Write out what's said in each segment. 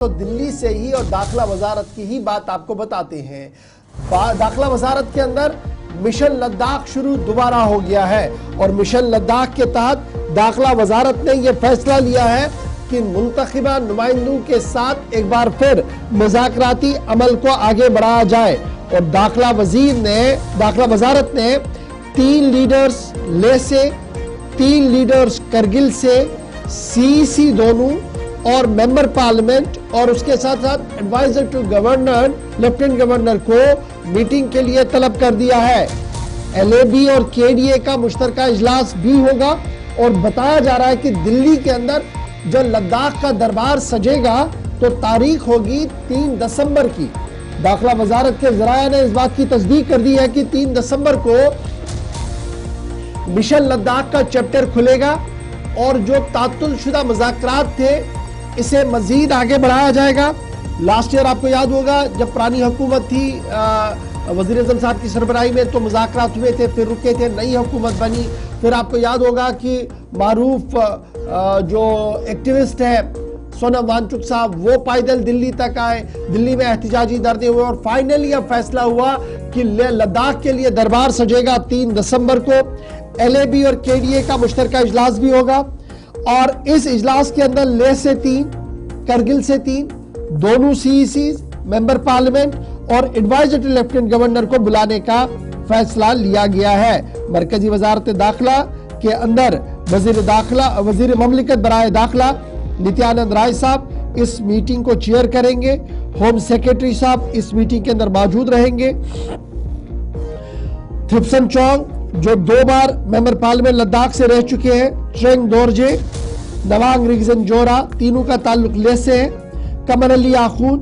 तो दिल्ली से ही और दाखिला वजारत की ही बात आपको बताते हैं। दाखिला वजारत के अंदर मिशन लद्दाख शुरू दोबारा हो गया है और मिशन लद्दाख के तहत दाखिला वजारत ने यह फैसला लिया है कि मुंतखबा नुमाइंदों के साथ एक बार फिर मुज़ाकराती अमल को आगे बढ़ाया जाए। और दाखिला वजारत ने 3 लीडर्स लेह से, 3 लीडर्स करगिल से, सीईसी दोनों और मेंबर पार्लियामेंट और उसके साथ साथ advisor to governor lieutenant governor को मीटिंग के लिए तलब कर दिया है। एलएबी और केडीए का मुश्तरका इजलास भी होगा और बताया जा रहा है कि दिल्ली के अंदर जब लद्दाख का दरबार सजेगा तो तारीख होगी 3 दिसंबर की। दाखिला वजारत के जराया ने इस बात की तस्दीक कर दी है कि 3 दिसंबर को मिशन लद्दाख का चैप्टर खुलेगा और जो तातुल शुदा मुज़ाकरात थे इसे मजीद आगे बढ़ाया जाएगा। लास्ट ईयर आपको याद होगा जब पुरानी हुकूमत थी वज़ीर आज़म साहब की सरबराही में तो मुज़ाकरात हुए थे, फिर रुके थे, नई हुकूमत बनी। फिर आपको याद होगा कि मारूफ जो एक्टिविस्ट है सोनम वांगचुक साहब वो पैदल दिल्ली तक आए, दिल्ली में एहतजाजी धरने हुए और फाइनली अब फैसला हुआ कि लद्दाख के लिए दरबार सजेगा 3 दिसंबर को। एलएबी और केडीए का मुश्तरका इजलास भी होगा और इस इजलास के अंदर लेह से 3, करगिल से 3, दोनों सीईसी, मेंबर पार्लियामेंट और एडवाइजर टू लेफ्टिनेंट गवर्नर को बुलाने का फैसला लिया गया है। मरकजी वजारत दाखिला के अंदर वजीर ममलिकत बराए दाखिला नित्यानंद राय साहब इस मीटिंग को चेयर करेंगे। होम सेक्रेटरी साहब इस मीटिंग के अंदर मौजूद रहेंगे। थिप्सन चौंग जो 2 बार मेंबर पार्लियामेंट लद्दाख से रह चुके हैं, ट्रेंग दोरजे, नवांग रिगजन जोरा, तीनों का ताल्लुक लेह से है, कमर अली आखून,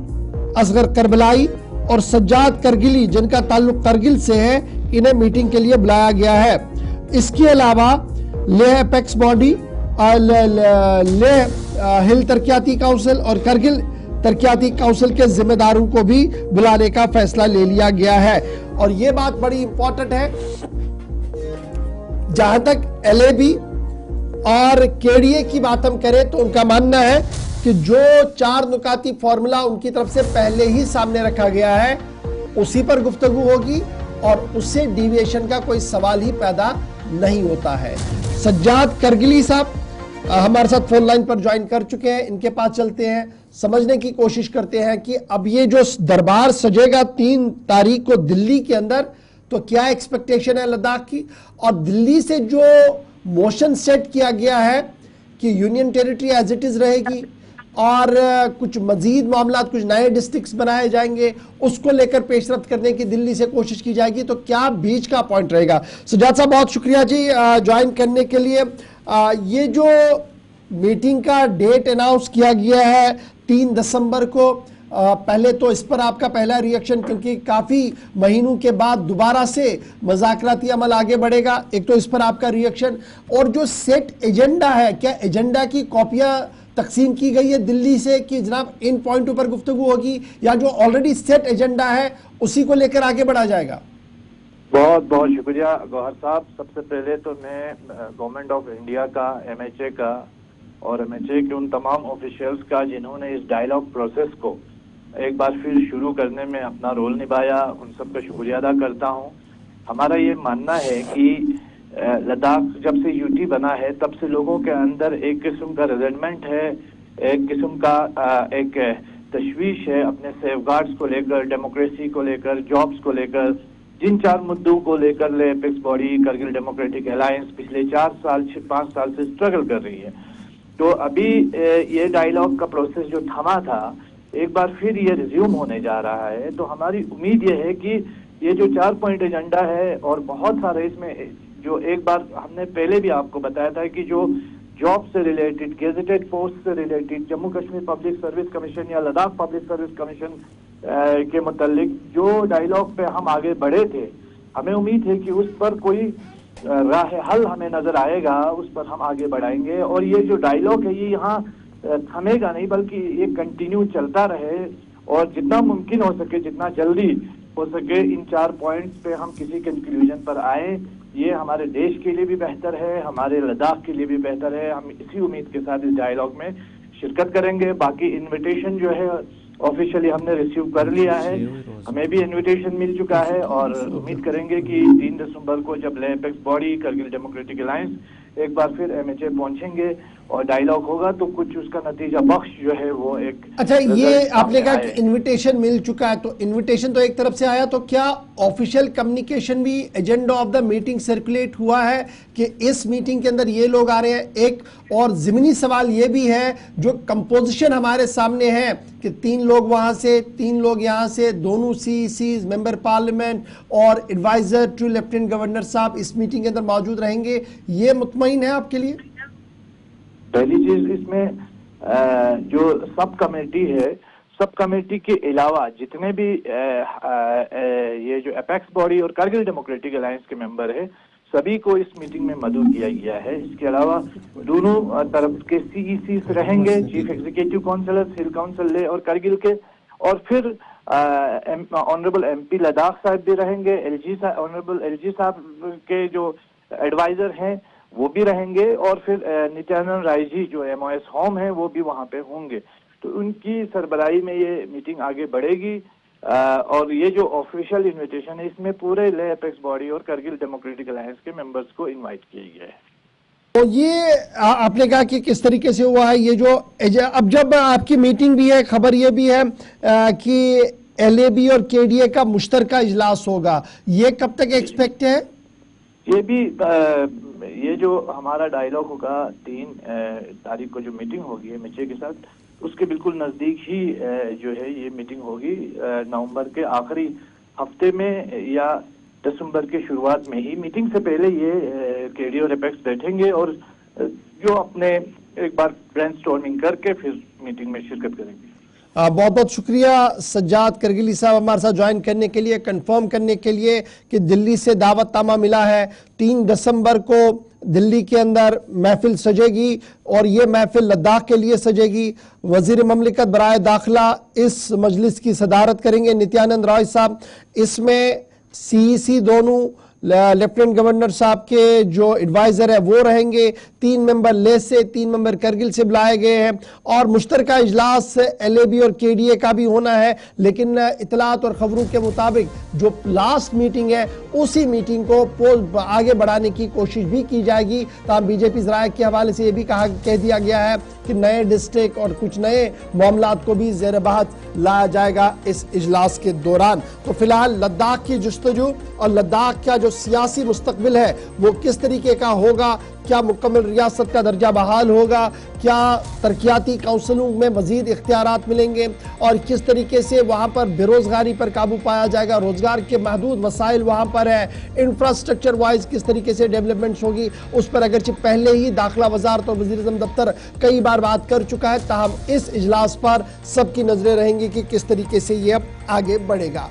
असगर करबलाई और सज्जाद करगिली जिनका ताल्लुक करगिल से है, इन्हें मीटिंग के लिए बुलाया गया है। इसके अलावा लेह एपेक्स बॉडी, लेह हिल तरक्याती काउंसिल और करगिल तरक्याती काउंसिल के जिम्मेदारों को भी बुलाने का फैसला ले लिया गया है। और यह बात बड़ी इंपॉर्टेंट है, जहां तक एलएबी और केडीए की बात हम करें तो उनका मानना है कि जो 4 नुकाती फॉर्मूला उनकी तरफ से पहले ही सामने रखा गया है उसी पर गुफ्तगू होगी और उससे डिविएशन का कोई सवाल ही पैदा नहीं होता है। सज्जाद करगिली साहब हमारे साथ फोन लाइन पर ज्वाइन कर चुके हैं, इनके पास चलते हैं, समझने की कोशिश करते हैं कि अब ये जो दरबार सजेगा 3 तारीख को दिल्ली के अंदर, तो क्या एक्सपेक्टेशन है लद्दाख की। और दिल्ली से जो मोशन सेट किया गया है कि union territory as it is रहेगी और कुछ मजीद मामला, कुछ नए डिस्ट्रिक्ट्स बनाए जाएंगे, उसको लेकर पेशरफ्त करने की दिल्ली से कोशिश की जाएगी, तो क्या बीच का पॉइंट रहेगा। सज्जाद साहब बहुत शुक्रिया जी ज्वाइन करने के लिए। ये जो मीटिंग का डेट अनाउंस किया गया है 3 दिसंबर को, पहले तो इस पर आपका पहला रिएक्शन, क्योंकि काफी महीनों के बाद दोबारा से मुज़ाकराती अमल आगे बढ़ेगा, एक तो इस पर आपका रिएक्शन। और जो सेट एजेंडा है, क्या एजेंडा की कॉपियां तकसीम की गई है दिल्ली से कि जनाब इन पॉइंटों पर गुफ्तगू होगी, या जो ऑलरेडी सेट एजेंडा है उसी को लेकर आगे बढ़ा जाएगा। बहुत बहुत शुक्रिया गौहर साहब। सबसे पहले तो मैं गवर्नमेंट ऑफ इंडिया का, एमएचए का और एमएचए के उन तमाम ऑफिशियल्स का जिन्होंने इस डायलॉग प्रोसेस को एक बार फिर शुरू करने में अपना रोल निभाया, उन सब का शुक्रिया अदा करता हूँ। हमारा ये मानना है कि लद्दाख जब से यूटी बना है तब से लोगों के अंदर एक किस्म का रिजेंटमेंट है, एक किस्म का एक तशवीश है अपने सेफगार्ड्स को लेकर, डेमोक्रेसी को लेकर, जॉब्स को लेकर, जिन 4 मुद्दों को लेकर ले apex body, Kargil democratic alliance पिछले 5 साल से स्ट्रगल कर रही है। तो अभी ये डायलॉग का प्रोसेस जो थमा था एक बार फिर ये रिज्यूम होने जा रहा है। तो हमारी उम्मीद ये है कि ये जो 4 पॉइंट एजेंडा है और बहुत सारे इसमें जो एक बार हमने पहले भी आपको बताया था कि जो जॉब से रिलेटेड, गेजेटेड पोस्ट से related, Jammu Kashmir public service commission या लद्दाख पब्लिक सर्विस कमीशन के मुतालिक जो डायलॉग पे हम आगे बढ़े थे, हमें उम्मीद है कि उस पर कोई राह हल हमें नजर आएगा, उस पर हम आगे बढ़ाएंगे। और ये जो डायलॉग है ये यहाँ थमेगा नहीं, बल्कि ये कंटिन्यू चलता रहे और जितना मुमकिन हो सके, जितना जल्दी हो सके इन 4 पॉइंट्स पे हम किसी कंक्लूजन पर आए। ये हमारे देश के लिए भी बेहतर है, हमारे लद्दाख के लिए भी बेहतर है। हम इसी उम्मीद के साथ इस डायलॉग में शिरकत करेंगे। बाकी इनविटेशन जो है ऑफिशियली हमने रिसीव कर लिया है, हमें भी इनविटेशन मिल चुका है और उम्मीद करेंगे कि 3 दिसंबर को जब ले apex body Kargil democratic alliance एक बार फिर MHA पहुंचेंगे और डायलॉग होगा तो कुछ उसका नतीजा बख्श जो है वो एक। अच्छा, ये आपने कहा कि इनविटेशन मिल चुका है, तो इनविटेशन तो एक तरफ से आया, तो क्या ऑफिशियल कम्युनिकेशन भी agenda of the meeting circulate हुआ है कि इस मीटिंग के अंदर ये लोग आ रहे हैं? एक और ज़मीनी सवाल ये भी है, जो कंपोजिशन हमारे सामने है कि 3 लोग वहां से, 3 लोग यहाँ से, दोनों CECs, मेंबर पार्लियामेंट और एडवाइजर टू लेफ्टिनेंट गवर्नर साहब इस मीटिंग के अंदर मौजूद रहेंगे, ये मुतमईन है आपके लिए? पहली चीज इसमें जो सब कमेटी है, सब कमेटी के अलावा जितने भी ये जो एपेक्स बॉडी और करगिल डेमोक्रेटिक अलायंस के मेंबर है सभी को इस मीटिंग में मदऊ किया गया है। इसके अलावा दोनों तरफ के CECs रहेंगे, chief executive councillor, hill council Leh और करगिल के, और फिर ऑनरेबल MP लद्दाख साहब भी रहेंगे, ऑनरेबल LG साहब के जो एडवाइजर हैं वो भी रहेंगे, और फिर नित्यानंद राय जी जो MOS होम है वो भी वहां पे होंगे। तो उनकी सरबराही में ये मीटिंग आगे बढ़ेगी और ये जो ऑफिशियल इनविटेशन है इसमें पूरे ले एपेक्स बॉडी और करगिल डेमोक्रेटिक अलायंस के मेंबर्स को इनवाइट किया गया है। तो ये आपने कहा कि किस तरीके से हुआ है ये जो, अब जब आपकी मीटिंग भी है, खबर ये भी है कि LAB और KDA का मुश्तरका इजलास होगा, ये कब तक एक्सपेक्ट है? ये भी ये जो हमारा डायलॉग होगा 3 तारीख को जो मीटिंग होगी MHA के साथ, उसके बिल्कुल नजदीक ही जो है ये मीटिंग होगी। नवंबर के आखिरी हफ्ते में या दिसंबर के शुरुआत में ही, मीटिंग से पहले ये KDA और एपेक्स बैठेंगे और जो अपने एक बार ब्रेनस्टॉर्मिंग करके फिर मीटिंग में शिरकत करेंगे। बहुत बहुत शुक्रिया सज्जाद करगिली साहब हमारे साथ ज्वाइन करने के लिए, कंफर्म करने के लिए कि दिल्ली से दावतनामा मिला है। 3 दिसंबर को दिल्ली के अंदर महफिल सजेगी और ये महफिल लद्दाख के लिए सजेगी। वजीर ममलिकत बराए दाखिला इस मजलिस की सदारत करेंगे, नित्यानंद राय साहब। इसमें CEC दोनों लेफ्टिनेंट गवर्नर साहब के जो एडवाइजर है वो रहेंगे, 3 मेंबर ले से, 3 मेंबर करगिल से बुलाए गए हैं और मुश्तरका इजलास LAB और KDA का भी होना है। लेकिन इतलात और खबरों के मुताबिक जो लास्ट मीटिंग है उसी मीटिंग को आगे बढ़ाने की कोशिश भी की जाएगी। तमाम BJP ज़राए के हवाले से ये भी कह दिया गया है कि नए डिस्ट्रिक्ट और कुछ नए मामलात को भी ज़ेर बहस लाया जाएगा इस इजलास के दौरान। तो फिलहाल लद्दाख की जुस्तजू और लद्दाख का जो सियासी मुस्तकबिल है वो किस तरीके का होगा, क्या मुकम्मल रियासत का दर्जा बहाल होगा, क्या तरक्याती काउंसिलों में मजीद इख्तियारात मिलेंगे और किस तरीके से वहाँ पर बेरोजगारी पर काबू पाया जाएगा, रोजगार के महदूद वसाइल वहाँ पर है, इंफ्रास्ट्रक्चर वाइज किस तरीके से डेवलपमेंट्स होगी, उस पर अगरचे पहले ही दाखिला वजारत और वज़ीर-ए-आज़म दफ्तर कई बार बात कर चुका है। ताहम इस इजलास पर सबकी नजरें रहेंगी कि किस तरीके से ये अब आगे बढ़ेगा।